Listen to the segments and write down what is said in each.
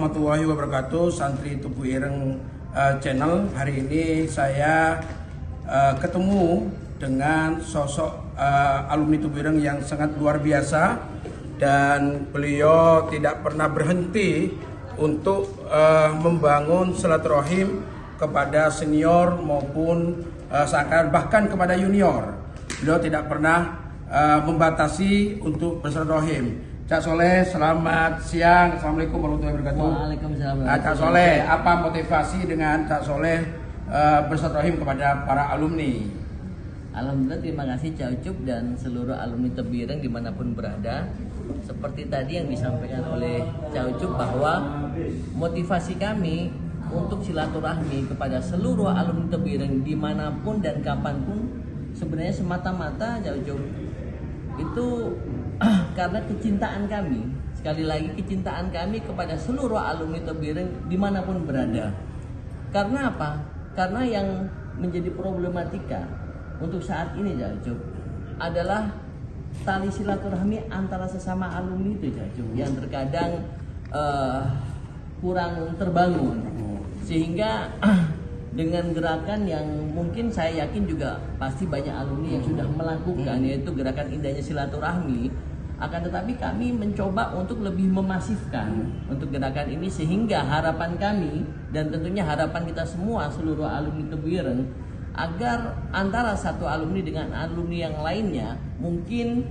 warahmatullahi wabarakatuh. Santri Tugu Ireng channel. Hari ini saya ketemu dengan sosok alumni Tugu Ireng yang sangat luar biasa, dan beliau tidak pernah berhenti untuk membangun silaturahim kepada senior maupun bahkan kepada junior. Beliau tidak pernah membatasi untuk bersilaturahim. Cak Soleh, selamat siang. Assalamualaikum warahmatullahi wabarakatuh. Waalaikumsalam. Cak Soleh, apa motivasi dengan Cak Soleh bersilaturahim kepada para alumni? Alhamdulillah, terima kasih Cak Ucup dan seluruh alumni Tugu Ireng dimanapun berada. Seperti tadi yang disampaikan oleh Cak Ucup bahwa motivasi kami untuk silaturahmi kepada seluruh alumni Tugu Ireng dimanapun dan kapanpun sebenarnya semata-mata Cak Ucup itu karena kecintaan kami, sekali lagi kecintaan kami kepada seluruh alumni Tugu Ireng dimanapun berada. Karena apa? Karena yang menjadi problematika untuk saat ini Cak Ucup adalah tali silaturahmi antara sesama alumni itu Cak Ucup yang terkadang kurang terbangun, sehingga dengan gerakan yang mungkin saya yakin juga pasti banyak alumni yang sudah melakukan, yaitu gerakan indahnya silaturahmi. Akan tetapi kami mencoba untuk lebih memasifkan untuk gerakan ini, sehingga harapan kami dan tentunya harapan kita semua seluruh alumni Tugu Ireng agar antara satu alumni dengan alumni yang lainnya mungkin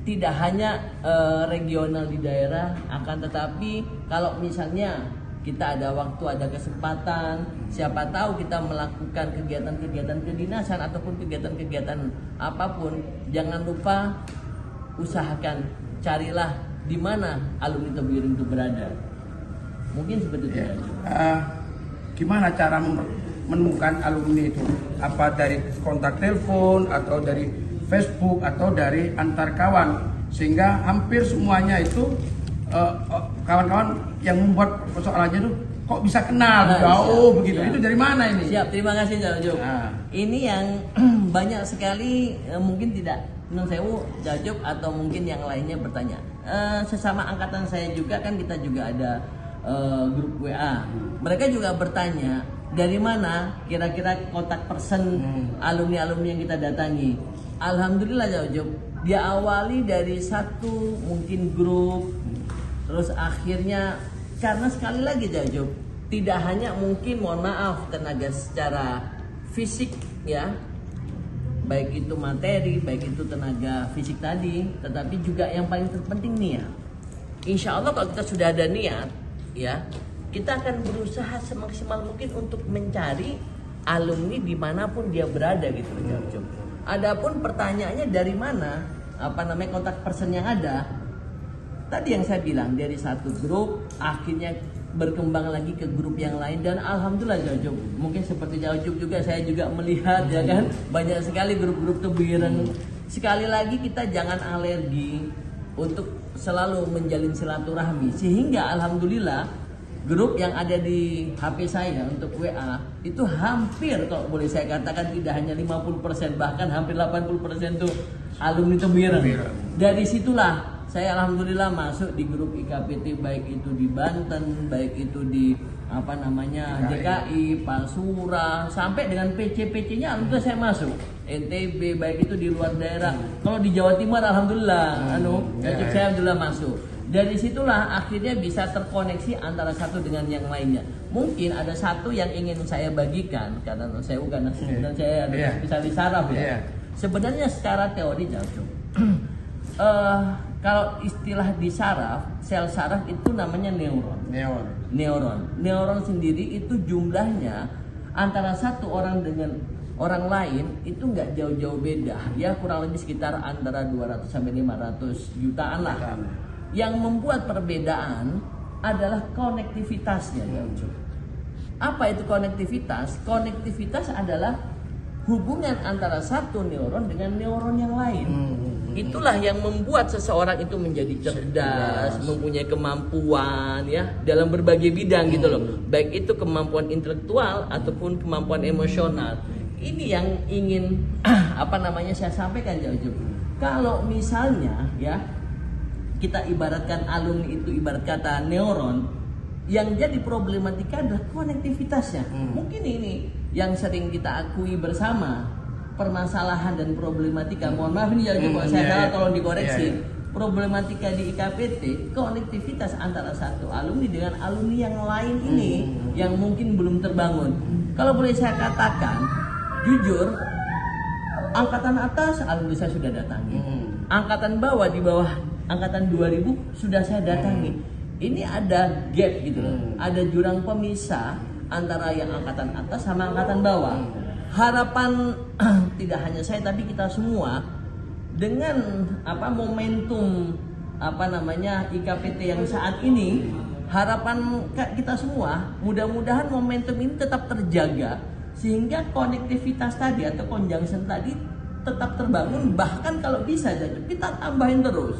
tidak hanya regional di daerah, akan tetapi kalau misalnya kita ada waktu, ada kesempatan, siapa tahu kita melakukan kegiatan-kegiatan kedinasan ataupun kegiatan-kegiatan apapun, jangan lupa usahakan, carilah di mana alumni Tugu Ireng itu berada. Mungkin seperti itu. Gimana cara menemukan alumni itu? Apa dari kontak telepon atau dari Facebook atau dari antar kawan, sehingga hampir semuanya itu kawan-kawan yang membuat persoalannya itu kok bisa kenal jauh begitu. Itu dari mana ini? Siap, terima kasih Cak Ucup. Ini yang banyak sekali mungkin tidak Nun Sewu, Cak Ucup, atau mungkin yang lainnya bertanya. Sesama angkatan saya juga kan, kita juga ada grup WA. Mereka juga bertanya, dari mana kira-kira kontak person alumni-alumni yang kita datangi. Alhamdulillah Cak Ucup, dia awali dari satu mungkin grup, terus akhirnya karena sekali lagi Cak Ucup, tidak hanya mungkin, mohon maaf, tenaga secara fisik ya, baik itu materi, baik itu tenaga fisik tadi, tetapi juga yang paling terpenting niat. Insya Allah kalau kita sudah ada niat ya, kita akan berusaha semaksimal mungkin untuk mencari alumni dimanapun dia berada gitu Cak Ucup. Adapun pertanyaannya dari mana, kontak person yang ada, tadi yang saya bilang dari satu grup akhirnya berkembang lagi ke grup yang lain, dan alhamdulillah Cak Ucup, mungkin seperti Cak Ucup juga, saya juga melihat ya kan banyak sekali grup-grup Tugu Ireng. Sekali lagi kita jangan alergi untuk selalu menjalin silaturahmi, sehingga alhamdulillah grup yang ada di HP saya untuk WA itu hampir, kalau boleh saya katakan, tidak hanya 50%, bahkan hampir 80% tuh alumni Tugu Ireng. Dari situlah saya alhamdulillah masuk di grup IKPT, baik itu di Banten, baik itu di DKI, Palsura, sampai dengan PC-PC-nya alhamdulillah saya masuk. NTB, baik itu di luar daerah. Kalau di Jawa Timur alhamdulillah, saya alhamdulillah masuk. Dari situlah akhirnya bisa terkoneksi antara satu dengan yang lainnya. Mungkin ada satu yang ingin saya bagikan, karena saya bukan saya spesialis saraf ya. Sebenarnya secara teori jauh. Kalau istilah di saraf, sel saraf itu namanya neuron. Neuron sendiri itu jumlahnya antara satu orang dengan orang lain itu nggak jauh-jauh beda. Ya kurang lebih sekitar antara 200 sampai 500 jutaan lah. Yang membuat perbedaan adalah konektivitasnya. Apa itu konektivitas? Konektivitas adalah hubungan antara satu neuron dengan neuron yang lain. Itulah yang membuat seseorang itu menjadi cerdas, mempunyai kemampuan ya dalam berbagai bidang gitu loh. Baik itu kemampuan intelektual ataupun kemampuan emosional. Ini yang ingin saya sampaikan jauh-jauh. Kalau misalnya ya kita ibaratkan alumni itu ibarat kata neuron, yang jadi problematika adalah konektivitasnya. Mungkin ini yang sering kita akui bersama, permasalahan dan problematika. Mohon maaf ini ya, kalau saya salah tolong dikoreksi. Problematika di IKPT, konektivitas antara satu alumni dengan alumni yang lain ini yang mungkin belum terbangun. Kalau boleh saya katakan, jujur, angkatan atas alumni saya sudah datangi. Angkatan bawah di bawah angkatan 2000 sudah saya datangi. Ini ada gap gitu loh. Ada jurang pemisah antara yang angkatan atas sama angkatan bawah. Harapan tidak hanya saya tapi kita semua dengan momentum IKPT yang saat ini, harapan kita semua mudah-mudahan momentum ini tetap terjaga sehingga konektivitas tadi atau conjunction tadi tetap terbangun, bahkan kalau bisa jadi kita tambahin terus.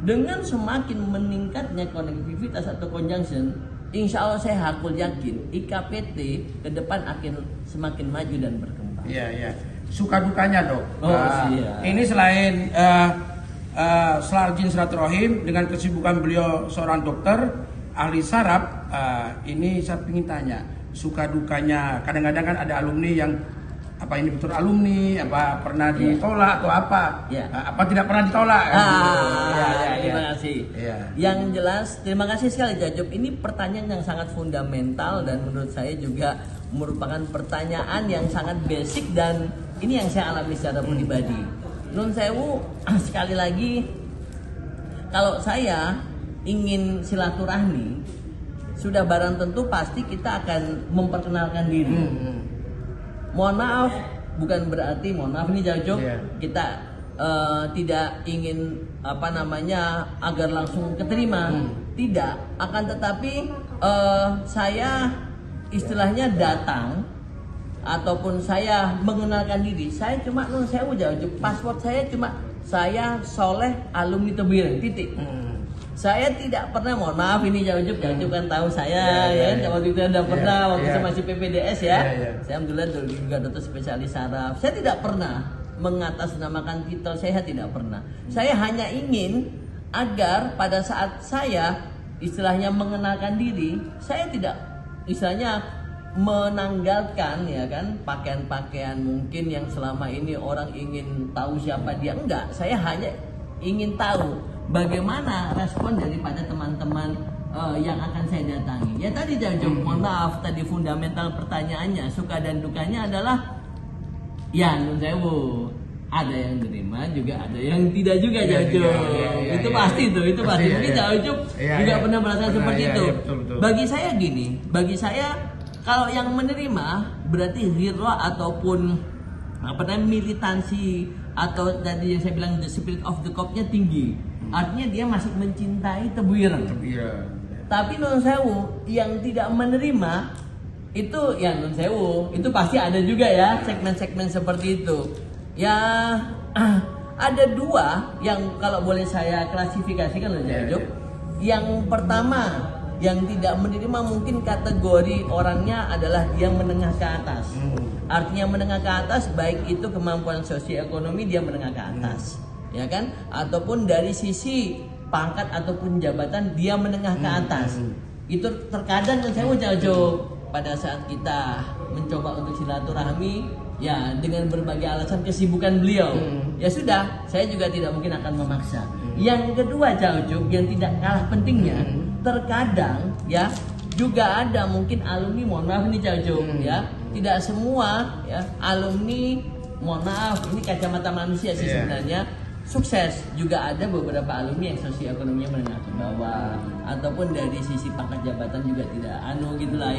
Dengan semakin meningkatnya konektivitas atau conjunction, insya Allah saya hakul yakin IKPT ke depan akan semakin maju dan berkembang. Iya. Suka dukanya dok. Siap. Ini selain Sarjin Silaturahim dengan kesibukan beliau seorang dokter ahli saraf, ini saya ingin tanya suka dukanya. Kadang-kadang kan ada alumni yang ini betul alumni, pernah ditolak atau apa? Apa tidak pernah ditolak? Terima kasih. Yang jelas, terima kasih sekali Jajub. Ini pertanyaan yang sangat fundamental dan menurut saya juga merupakan pertanyaan yang sangat basic dan ini yang saya alami secara pribadi. Nun sewu, sekali lagi, kalau saya ingin silaturahmi, sudah barang tentu pasti kita akan memperkenalkan diri. Mohon maaf, bukan berarti ini Jajub, kita tidak ingin agar langsung keterima. Tidak, akan tetapi saya istilahnya datang ataupun saya mengenalkan diri. Saya cuma nun sewu Jajub, password saya cuma saya Soleh alumni Tebuireng, titik. Saya tidak pernah, mohon maaf ini Jajub kan tahu saya waktu itu ada pernah waktu saya masih PPDS saya alhamdulillah juga dokter spesialis saraf. Saya tidak pernah mengatasnamakan titel, saya tidak pernah. Saya hanya ingin agar pada saat saya istilahnya mengenalkan diri, saya tidak istilahnya menanggalkan pakaian-pakaian mungkin yang selama ini orang ingin tahu siapa dia. Enggak, saya hanya ingin tahu bagaimana respon daripada teman-teman yang akan saya datangi. Ya tadi Jajub, mohon maaf tadi fundamental pertanyaannya, suka dan dukanya adalah nun sewu, ada yang terima juga ada yang tidak juga Jajub. Itu pasti. Mungkin Jajub juga pernah merasakan seperti itu. Betul. Bagi saya gini, kalau yang menerima berarti ghirrah ataupun militansi atau tadi yang saya bilang the spirit of the corps-nya tinggi. Artinya dia masih mencintai Tebuireng. Tapi nun sewu yang tidak menerima itu nun sewu, itu pasti ada juga ya segmen-segmen seperti itu. Ada dua yang kalau boleh saya klasifikasikan loh Jajub. Yang pertama, yang tidak menerima mungkin kategori orangnya adalah dia menengah ke atas. Artinya menengah ke atas baik itu kemampuan sosioekonomi dia menengah ke atas. Ataupun dari sisi pangkat ataupun jabatan dia menengah ke atas. Itu terkadang saya Jajub pada saat kita mencoba untuk silaturahmi dengan berbagai alasan kesibukan beliau. Ya sudah, saya juga tidak mungkin akan memaksa. Yang kedua Jajub yang tidak kalah pentingnya, terkadang juga ada mungkin alumni, mohon maaf ini Jajub tidak semua alumni, mohon maaf ini kacamata manusia sih sebenarnya, sukses. Juga ada beberapa alumni yang sosioekonominya menengah ke bawah ataupun dari sisi pangkat jabatan juga tidak gitulah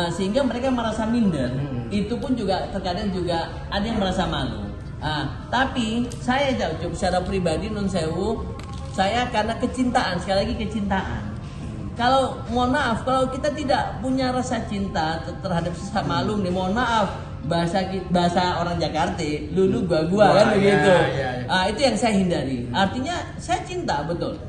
sehingga mereka merasa minder. Itu pun juga terkadang juga ada yang merasa malu. Tapi saya Jajub secara pribadi nun sewu, saya karena kecintaan, sekali lagi kecintaan. Kalau mohon maaf, kalau kita tidak punya rasa cinta terhadap sesama alumni, mohon maaf, bahasa orang Jakarta, lulu gua kan begitu. Itu yang saya hindari. Artinya saya cinta betul.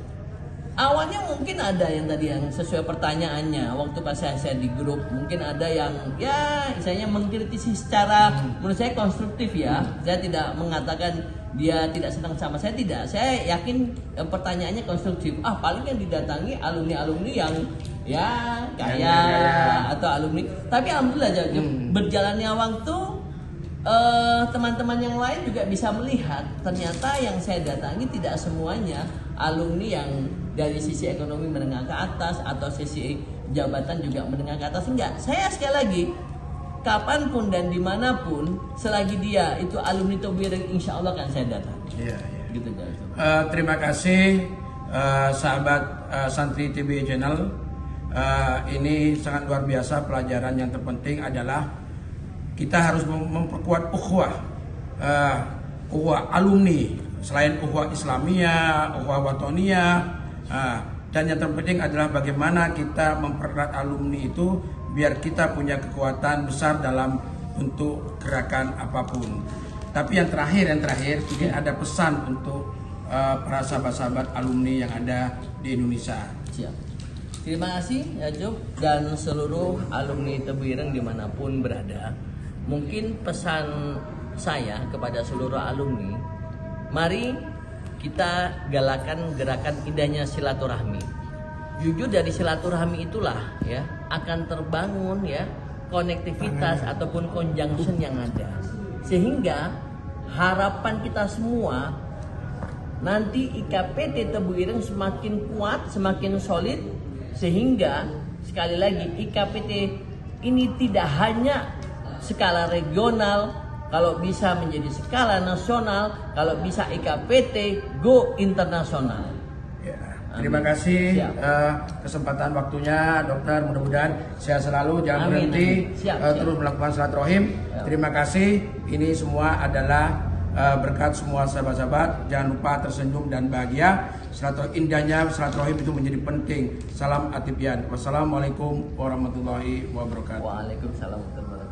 Awalnya mungkin ada yang tadi yang sesuai pertanyaannya waktu pas saya di grup, mungkin ada yang misalnya mengkritisi secara menurut saya konstruktif Saya tidak mengatakan dia tidak senang sama saya, tidak. Saya yakin pertanyaannya konstruktif. Paling yang didatangi alumni-alumni yang ya kaya atau alumni. Tapi alhamdulillah berjalannya waktu teman-teman yang lain juga bisa melihat ternyata yang saya datangi tidak semuanya alumni yang dari sisi ekonomi menengah ke atas atau sisi jabatan juga menengah ke atas. Enggak, saya sekali lagi kapanpun dan dimanapun selagi dia itu alumni Tobireng, insya Allah kan saya datang. Iya. Gitu, terima kasih sahabat Santri TV Channel. Ini sangat luar biasa. Pelajaran yang terpenting adalah kita harus memperkuat ukhuwah alumni, selain ukhuwah Islamiyah, ukhuwah Watoniyah, dan yang terpenting adalah bagaimana kita mempererat alumni itu biar kita punya kekuatan besar dalam untuk gerakan apapun. Tapi yang terakhir ini ada pesan untuk para sahabat-sahabat alumni yang ada di Indonesia. Siap. Terima kasih ya Job dan seluruh alumni Tobireng dimanapun berada. Mungkin pesan saya kepada seluruh alumni, mari kita galakan gerakan indahnya silaturahmi. Jujur dari silaturahmi itulah ya akan terbangun ya konektivitas ataupun conjunction yang ada. Sehingga harapan kita semua nanti IKPT Tobireng semakin kuat, semakin solid, sehingga sekali lagi IKPT ini tidak hanya skala regional, kalau bisa menjadi skala nasional, kalau bisa IKPT go internasional. Ya, terima kasih kesempatan waktunya dokter, mudah-mudahan sehat selalu, jangan berhenti, terus melakukan silaturahim. Terima kasih, ini semua adalah berkat semua sahabat-sahabat. Jangan lupa tersenyum dan bahagia. Indahnya silaturahim itu menjadi penting. Salam Atipian. Wassalamualaikum warahmatullahi wabarakatuh. Waalaikumsalam warahmatullahi wabarakatuh.